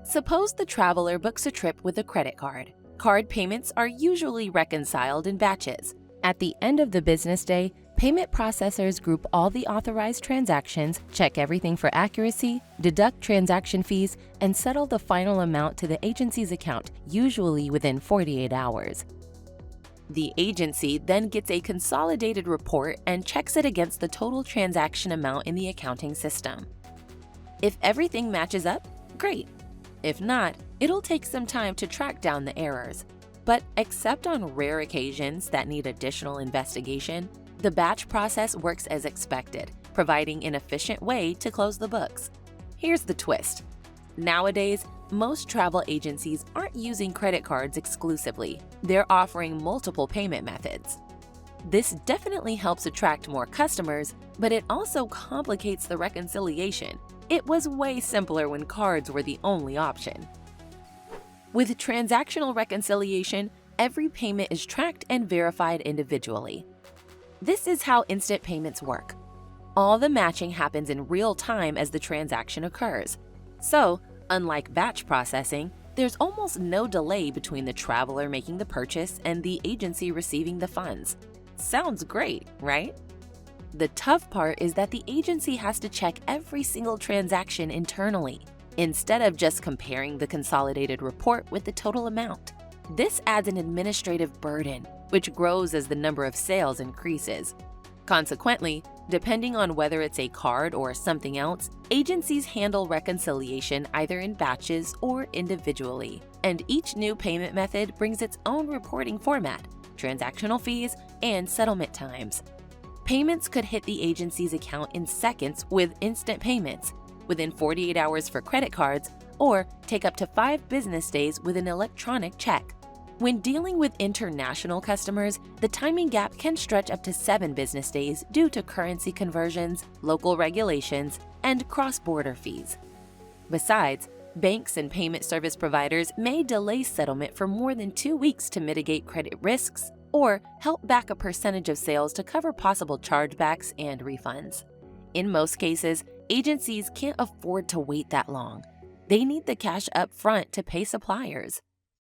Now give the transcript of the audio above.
Suppose the traveler books a trip with a credit card. Card payments are usually reconciled in batches. At the end of the business day, payment processors group all the authorized transactions, check everything for accuracy, deduct transaction fees, and settle the final amount to the agency's account, usually within 48 hours. The agency then gets a consolidated report and checks it against the total transaction amount in the accounting system. If everything matches up, great. If not, it'll take some time to track down the errors. But except on rare occasions that need additional investigation, the batch process works as expected, providing an efficient way to close the books. Here's the twist. Nowadays, most travel agencies aren't using credit cards exclusively. They're offering multiple payment methods. This definitely helps attract more customers, but it also complicates the reconciliation. It was way simpler when cards were the only option. With transactional reconciliation, every payment is tracked and verified individually. This is how instant payments work. All the matching happens in real time as the transaction occurs. So, unlike batch processing, there's almost no delay between the traveler making the purchase and the agency receiving the funds. Sounds great, right? The tough part is that the agency has to check every single transaction internally, instead of just comparing the consolidated report with the total amount. This adds an administrative burden, which grows as the number of sales increases. Consequently, depending on whether it's a card or something else, agencies handle reconciliation either in batches or individually. And each new payment method brings its own reporting format, transactional fees, and settlement times. Payments could hit the agency's account in seconds with instant payments, within 48 hours for credit cards, or take up to 5 business days with an electronic check. When dealing with international customers, the timing gap can stretch up to 7 business days due to currency conversions, local regulations, and cross-border fees. Besides, banks and payment service providers may delay settlement for more than 2 weeks to mitigate credit risks or help back a percentage of sales to cover possible chargebacks and refunds. In most cases, agencies can't afford to wait that long. They need the cash up front to pay suppliers.